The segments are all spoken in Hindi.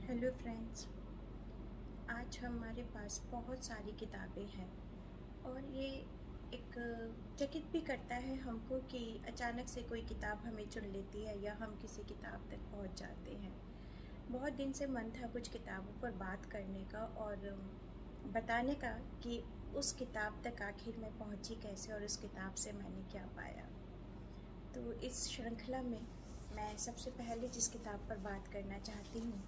Hello friends. आज हमारे पास बहुत सारी किताबें हैं और ये एक चकित भी करता है हमको कि अचानक से कोई किताब हमें चुन लेती है या हम किसी किताब तक पहुंच जाते हैं। बहुत दिन से मन था कुछ किताबों पर बात करने का और बताने का कि उस किताब तक आखिर मैं पहुंची कैसे और उस किताब से मैंने क्या पाया। तो इस श्रृंखला में मैं सबसे पहले जिस किताब पर बात करना चाहती हूँ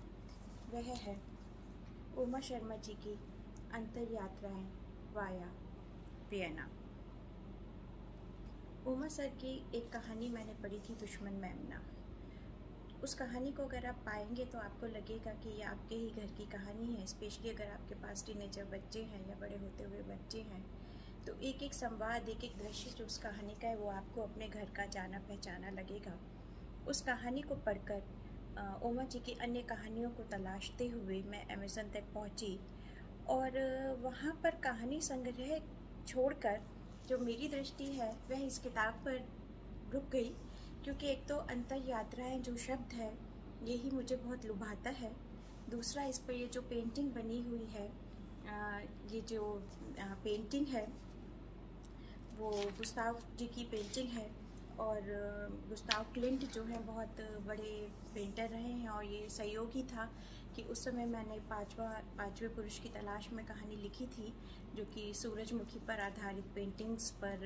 वह है उमा शर्मा जी की अंतर यात्राएं वाया वियना। उमा सर की एक कहानी मैंने पढ़ी थी, दुश्मन मेमना। उस कहानी को अगर आप पाएंगे तो आपको लगेगा कि ये आपके ही घर की कहानी है, स्पेशली अगर आपके पास टीनेजर बच्चे हैं या बड़े होते हुए बच्चे हैं तो एक एक संवाद, एक एक दृश्य जो उस कहानी का है वो आपको अपने घर का जाना पहचाना लगेगा। उस कहानी को पढ़कर उमा जी की अन्य कहानियों को तलाशते हुए मैं अमेज़न तक पहुंची और वहां पर कहानी संग्रह छोड़कर जो मेरी दृष्टि है वह इस किताब पर रुक गई, क्योंकि एक तो अंतर यात्राएं जो शब्द है यही मुझे बहुत लुभाता है। दूसरा, इस पर ये जो पेंटिंग बनी हुई है, ये जो पेंटिंग है वो गुस्ताव जी की पेंटिंग है और गुस्ताव क्लिंट जो है बहुत बड़े पेंटर रहे हैं और ये सहयोगी था कि उस समय मैंने पांचवें पुरुष की तलाश में कहानी लिखी थी जो कि सूरजमुखी पर आधारित पेंटिंग्स पर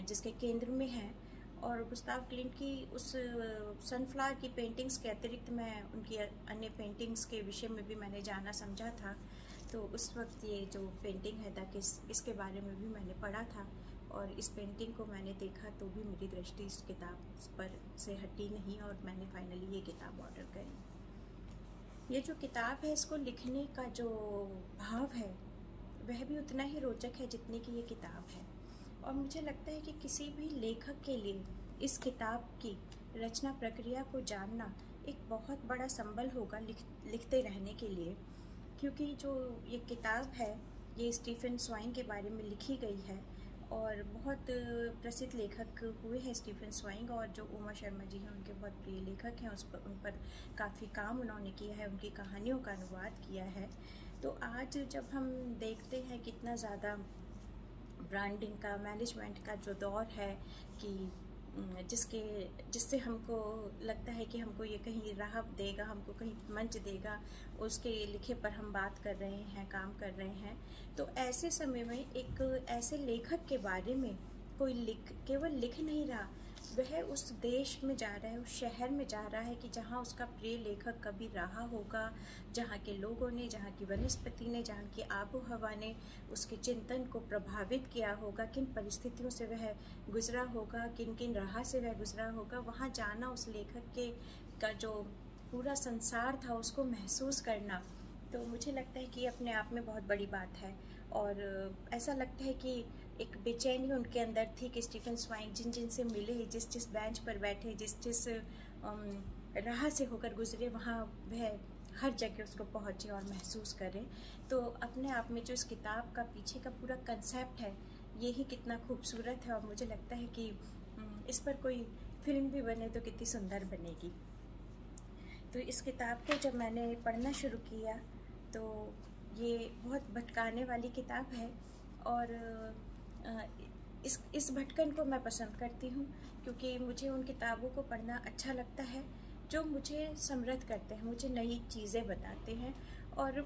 जिसके केंद्र में है। और गुस्ताव क्लिंट की उस सनफ्लावर की पेंटिंग्स के अतिरिक्त मैं उनकी अन्य पेंटिंग्स के विषय में भी मैंने जाना समझा था। तो उस वक्त ये जो पेंटिंग है ताकि इसके बारे में भी मैंने पढ़ा था और इस पेंटिंग को मैंने देखा तो भी मेरी दृष्टि इस किताब पर से हटी नहीं और मैंने फाइनली ये किताब ऑर्डर करी। ये जो किताब है इसको लिखने का जो भाव है वह भी उतना ही रोचक है जितनी कि ये किताब है और मुझे लगता है कि किसी भी लेखक के लिए इस किताब की रचना प्रक्रिया को जानना एक बहुत बड़ा संबल होगा लिखते रहने के लिए, क्योंकि जो ये किताब है ये स्टीफन स्वाइंग के बारे में लिखी गई है और बहुत प्रसिद्ध लेखक हुए हैं स्टीफन स्वाइंग, और जो उमा शर्मा जी हैं उनके बहुत प्रिय लेखक हैं। उन पर काफ़ी काम उन्होंने किया है, उनकी कहानियों का अनुवाद किया है। तो आज जब हम देखते हैं कितना ज़्यादा ब्रांडिंग का, मैनेजमेंट का जो दौर है कि जिससे हमको लगता है कि हमको ये कहीं राह देगा, हमको कहीं मंच देगा, उसके लिखे पर हम बात कर रहे हैं, काम कर रहे हैं। तो ऐसे समय में एक ऐसे लेखक के बारे में कोई केवल लिख नहीं रहा, वह उस देश में जा रहा है, उस शहर में जा रहा है कि जहाँ उसका प्रिय लेखक कभी रहा होगा, जहाँ के लोगों ने, जहाँ की वनस्पति ने, जहाँ की आबो हवा ने उसके चिंतन को प्रभावित किया होगा, किन परिस्थितियों से वह गुजरा होगा, किन किन राह से वह गुजरा होगा। वहाँ जाना, उस लेखक के का जो पूरा संसार था उसको महसूस करना, तो मुझे लगता है कि अपने आप में बहुत बड़ी बात है। और ऐसा लगता है कि एक बेचैनी उनके अंदर थी कि स्टीफन स्वाइंग जिन से मिले, जिस बेंच पर बैठे, जिस राह से होकर गुजरे, वहाँ वह हर जगह उसको पहुँचे और महसूस करें। तो अपने आप में जो इस किताब का पीछे का पूरा कंसेप्ट है यही कितना खूबसूरत है और मुझे लगता है कि इस पर कोई फिल्म भी बने तो कितनी सुंदर बनेगी। तो इस किताब को जब मैंने पढ़ना शुरू किया तो ये बहुत भटकाने वाली किताब है और इस भटकन को मैं पसंद करती हूँ, क्योंकि मुझे उन किताबों को पढ़ना अच्छा लगता है जो मुझे समृद्ध करते हैं, मुझे नई चीज़ें बताते हैं। और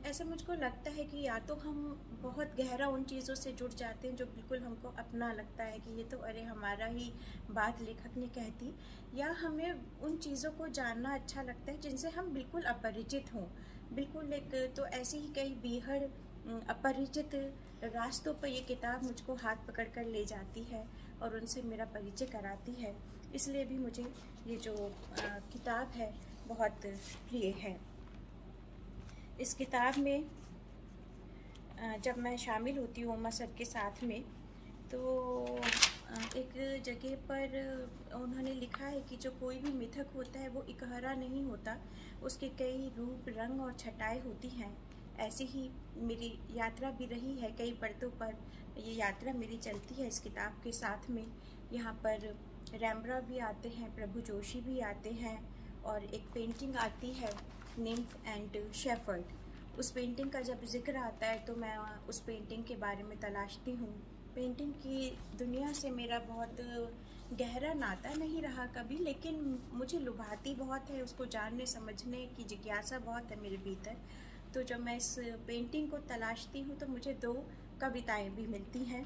ऐसा मुझको लगता है कि या तो हम बहुत गहरा उन चीज़ों से जुड़ जाते हैं जो बिल्कुल हमको अपना लगता है कि ये तो अरे हमारा ही बात लेखक ने कह दी, या हमें उन चीज़ों को जानना अच्छा लगता है जिनसे हम बिल्कुल अपरिचित हों। बिल्कुल एक तो ऐसी ही कई बीहड़ अपरिचित रास्तों पर ये किताब मुझको हाथ पकड़कर ले जाती है और उनसे मेरा परिचय कराती है, इसलिए भी मुझे ये जो किताब है बहुत प्रिय है। इस किताब में जब मैं शामिल होती हूँ उमा सर के साथ में तो एक जगह पर उन्होंने लिखा है कि जो कोई भी मिथक होता है वो इकहरा नहीं होता, उसके कई रूप, रंग और छटाएं होती हैं। ऐसी ही मेरी यात्रा भी रही है, कई पर्दों पर ये यात्रा मेरी चलती है इस किताब के साथ में। यहाँ पर रैम्ब्रा भी आते हैं, प्रभु जोशी भी आते हैं और एक पेंटिंग आती है निम्फ एंड शेफर्ड। उस पेंटिंग का जब जिक्र आता है तो मैं उस पेंटिंग के बारे में तलाशती हूँ। पेंटिंग की दुनिया से मेरा बहुत गहरा नाता नहीं रहा कभी, लेकिन मुझे लुभाती बहुत है, उसको जानने समझने की जिज्ञासा बहुत है मेरे भीतर। तो जब मैं इस पेंटिंग को तलाशती हूँ तो मुझे 2 कविताएं भी मिलती हैं।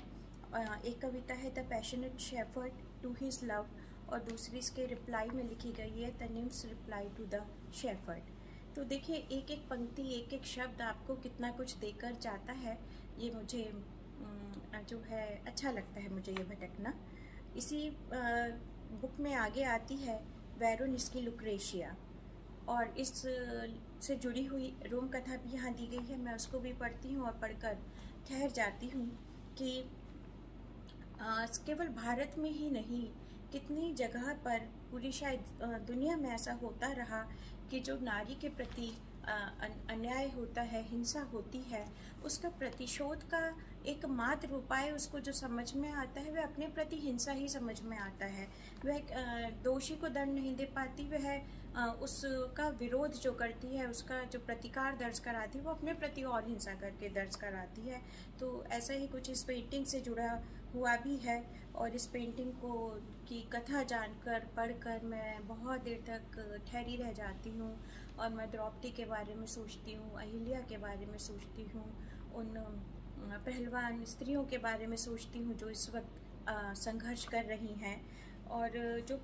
एक कविता है the passionate shepherd to his love, और दूसरी इसके रिप्लाई में लिखी गई है the nymph's reply to the shepherd. तो देखिए, एक एक पंक्ति, एक एक शब्द आपको कितना कुछ देकर जाता है। ये मुझे जो है अच्छा लगता है, मुझे ये भटकना। इसी बुक में आगे आती है वेरोनिस्की लुक्रेशिया, और इस से जुड़ी हुई रोम कथा भी यहाँ दी गई है। मैं उसको भी पढ़ती हूँ और पढ़कर ठहर जाती हूँ कि केवल भारत में ही नहीं, कितनी जगह पर पूरी शायद दुनिया में ऐसा होता रहा कि जो नारी के प्रति अन्याय होता है, हिंसा होती है, उसका प्रतिशोध का एकमात्र उपाय उसको जो समझ में आता है वह अपने प्रति हिंसा ही समझ में आता है। वह दोषी को दंड नहीं दे पाती, वह उसका विरोध जो करती है, उसका जो प्रतिकार दर्ज कराती है, वो अपने प्रति और हिंसा करके दर्ज कराती है। तो ऐसा ही कुछ इस पेंटिंग से जुड़ा हुआ भी है, और इस पेंटिंग की कथा जानकर पढ़कर मैं बहुत देर तक ठहरी रह जाती हूँ, और मैं द्रौपदी के बारे में सोचती हूँ, अहिल्या के बारे में सोचती हूँ, उन पहलवान स्त्रियों के बारे में सोचती हूँ जो इस वक्त संघर्ष कर रही हैं। और जो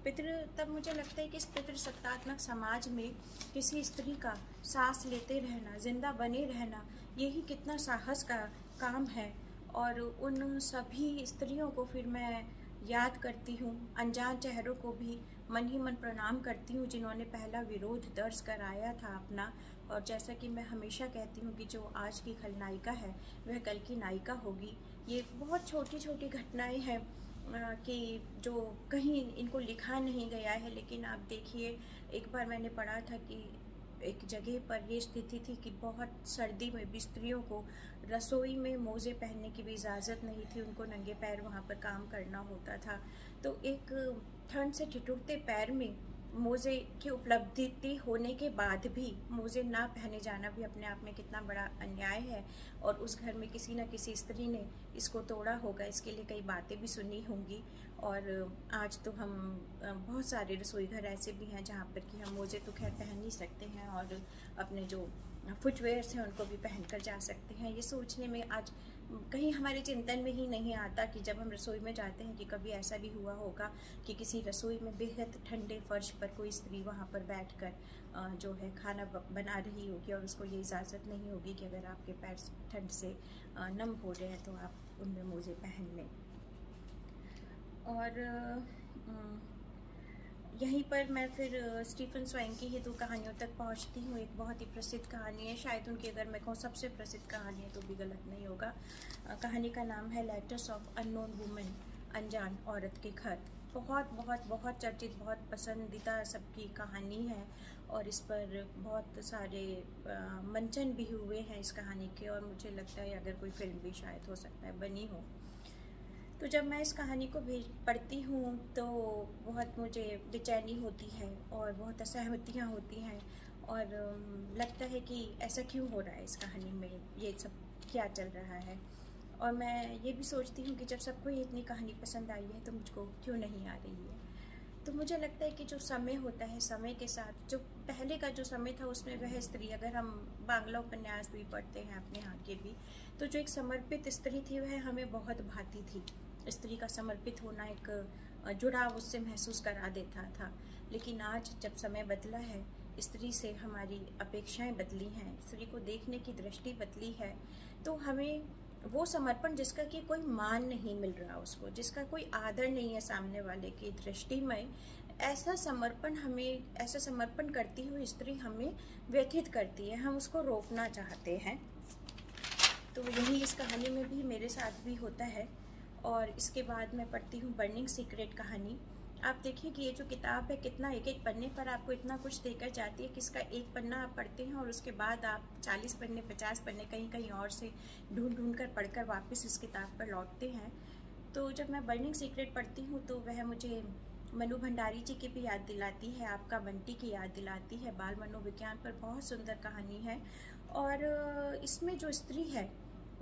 तब मुझे लगता है कि इस पितृसत्तात्मक समाज में किसी स्त्री का सांस लेते रहना, जिंदा बने रहना, यही कितना साहस का काम है। और उन सभी स्त्रियों को फिर मैं याद करती हूँ, अनजान चेहरों को भी मन ही मन प्रणाम करती हूँ जिन्होंने पहला विरोध दर्ज कराया था अपना। और जैसा कि मैं हमेशा कहती हूँ कि जो आज की खलनायिका है वह कल की नायिका होगी। ये बहुत छोटी छोटी घटनाएं हैं कि जो कहीं इनको लिखा नहीं गया है, लेकिन आप देखिए, एक बार मैंने पढ़ा था कि एक जगह पर ये स्थिति थी कि बहुत सर्दी में भी स्त्रियों को रसोई में मोज़े पहनने की भी इजाज़त नहीं थी, उनको नंगे पैर वहाँ पर काम करना होता था। तो एक ठंड से ठिठुरते पैर में मोज़े की उपलब्धि होने के बाद भी मोज़े ना पहने जाना भी अपने आप में कितना बड़ा अन्याय है। और उस घर में किसी न किसी स्त्री ने इसको तोड़ा होगा, इसके लिए कई बातें भी सुनी होंगी। और आज तो हम बहुत सारे रसोई घर ऐसे भी हैं जहाँ पर कि हम मोज़े तो खैर पहन ही सकते हैं, और अपने जो फुटवेयर्स हैं उनको भी पहन कर जा सकते हैं। ये सोचने में आज कहीं हमारे चिंतन में ही नहीं आता कि जब हम रसोई में जाते हैं कि कभी ऐसा भी हुआ होगा कि किसी रसोई में बेहद ठंडे फर्श पर कोई स्त्री वहाँ पर बैठकर जो है खाना बना रही होगी, और उसको ये इजाज़त नहीं होगी कि अगर आपके पैर ठंड से नम हो रहे हैं तो आप उनमें मोज़े पहन लें। और यहीं पर मैं फिर स्टीफन स्वाइंग की ही 2 कहानियों तक पहुंचती हूँ। एक बहुत ही प्रसिद्ध कहानी है, शायद उनकी अगर मैं कहूँ सबसे प्रसिद्ध कहानी है तो भी गलत नहीं होगा। कहानी का नाम है लेटर्स ऑफ अननोन वुमेन, अनजान औरत के खत। बहुत बहुत बहुत चर्चित, बहुत पसंदीदा सबकी कहानी है, और इस पर बहुत सारे मंचन भी हुए हैं इस कहानी के, और मुझे लगता है अगर कोई फिल्म भी शायद हो सकता है बनी हो। तो जब मैं इस कहानी को पढ़ती हूँ तो बहुत मुझे बेचैनी होती है और बहुत असहमतियाँ होती हैं, और लगता है कि ऐसा क्यों हो रहा है इस कहानी में, ये सब क्या चल रहा है। और मैं ये भी सोचती हूँ कि जब सबको ये इतनी कहानी पसंद आई है तो मुझको क्यों नहीं आ रही है। तो मुझे लगता है कि जो समय होता है, समय के साथ जो पहले का जो समय था उसमें वह स्त्री, अगर हम बांग्ला उपन्यास भी पढ़ते हैं अपने यहाँ के भी, तो जो एक समर्पित स्त्री थी वह हमें बहुत भाती थी। स्त्री का समर्पित होना एक जुड़ाव उससे महसूस करा देता था। लेकिन आज जब समय बदला है, स्त्री से हमारी अपेक्षाएं बदली हैं, स्त्री को देखने की दृष्टि बदली है, तो हमें वो समर्पण जिसका कि कोई मान नहीं मिल रहा उसको, जिसका कोई आदर नहीं है सामने वाले की दृष्टि में, ऐसा समर्पण करती हुई स्त्री हमें व्यथित करती है, हम उसको रोकना चाहते हैं। तो यही इस कहानी में भी मेरे साथ भी होता है। और इसके बाद मैं पढ़ती हूँ बर्निंग सीक्रेट कहानी। आप देखिए कि ये जो किताब है कितना एक एक पन्ने पर आपको इतना कुछ देकर जाती है कि इसका एक पन्ना आप पढ़ते हैं और उसके बाद आप 40 पन्ने 50 पन्ने कहीं कहीं और से ढूंढ कर पढ़कर वापस इस किताब पर लौटते हैं। तो जब मैं बर्निंग सीक्रेट पढ़ती हूँ तो वह मुझे मनु भंडारी जी की भी याद दिलाती है, आपका बंटी की याद दिलाती है। बाल मनोविज्ञान पर बहुत सुंदर कहानी है। और इसमें जो स्त्री है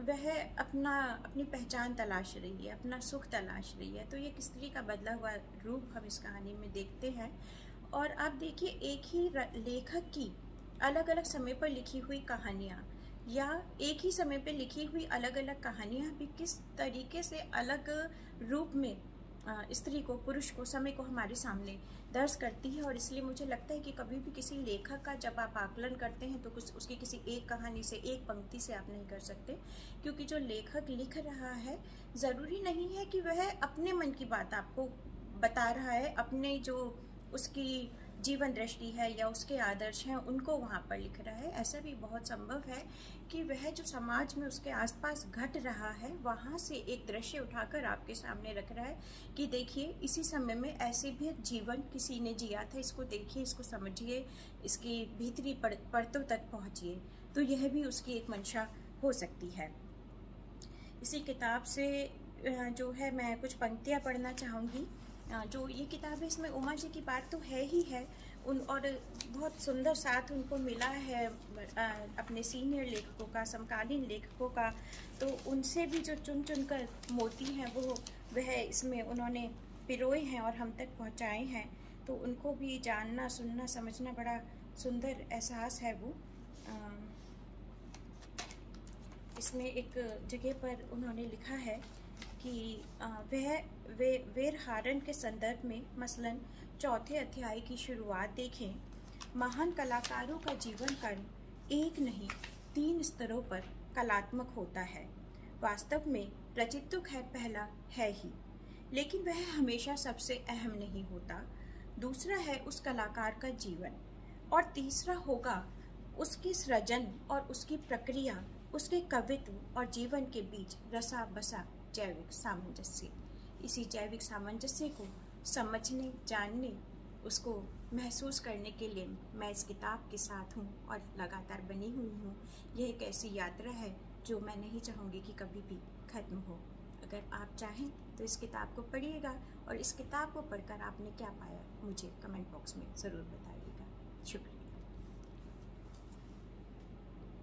वह अपनी पहचान तलाश रही है, अपना सुख तलाश रही है। तो ये एक स्त्री का बदला हुआ रूप हम इस कहानी में देखते हैं। और आप देखिए, एक ही लेखक की अलग अलग समय पर लिखी हुई कहानियाँ या एक ही समय पर लिखी हुई अलग अलग कहानियाँ भी किस तरीके से अलग रूप में स्त्री को, पुरुष को, समय को हमारे सामने दर्ज करती है। और इसलिए मुझे लगता है कि कभी भी किसी लेखक का जब आप आकलन करते हैं तो कुछ उसकी किसी एक कहानी से, एक पंक्ति से आप नहीं कर सकते, क्योंकि जो लेखक लिख रहा है ज़रूरी नहीं है कि वह अपने मन की बात आपको बता रहा है, अपने जो उसकी जीवन दृष्टि है या उसके आदर्श हैं उनको वहाँ पर लिख रहा है। ऐसा भी बहुत संभव है कि वह जो समाज में उसके आसपास घट रहा है वहाँ से एक दृश्य उठाकर आपके सामने रख रहा है कि देखिए, इसी समय में ऐसे भी जीवन किसी ने जिया था, इसको देखिए, इसको समझिए, इसकी भीतरी परतों तक पहुँचिए। तो यह भी उसकी एक मंशा हो सकती है। इसी किताब से जो है मैं कुछ पंक्तियाँ पढ़ना चाहूँगी। जो ये किताब है इसमें उमा जी की बात तो है ही है, और बहुत सुंदर साथ उनको मिला है अपने सीनियर लेखकों का, समकालीन लेखकों का। तो उनसे भी जो चुन चुन कर मोती हैं वह इसमें उन्होंने पिरोए हैं और हम तक पहुंचाए हैं। तो उनको भी जानना, सुनना, समझना बड़ा सुंदर एहसास है वो। इसमें एक जगह पर उन्होंने लिखा है कि वह वेरहारन के संदर्भ में मसलन चौथे अध्याय की शुरुआत देखें। महान कलाकारों का जीवन कर्म एक नहीं 3 स्तरों पर कलात्मक होता है। वास्तव में रचित तो खैर पहला है ही, लेकिन वह हमेशा सबसे अहम नहीं होता। दूसरा है उस कलाकार का जीवन, और तीसरा होगा उसकी सृजन और उसकी प्रक्रिया, उसके कवित्व और जीवन के बीच रसा बसा जैविक सामंजस्य। इसी जैविक सामंजस्य को समझने, जानने, उसको महसूस करने के लिए मैं इस किताब के साथ हूँ और लगातार बनी हुई हूँ। यह एक ऐसी यात्रा है जो मैं नहीं चाहूँगी कि कभी भी ख़त्म हो। अगर आप चाहें तो इस किताब को पढ़िएगा, और इस किताब को पढ़कर आपने क्या पाया मुझे कमेंट बॉक्स में ज़रूर बताइएगा। शुक्रिया।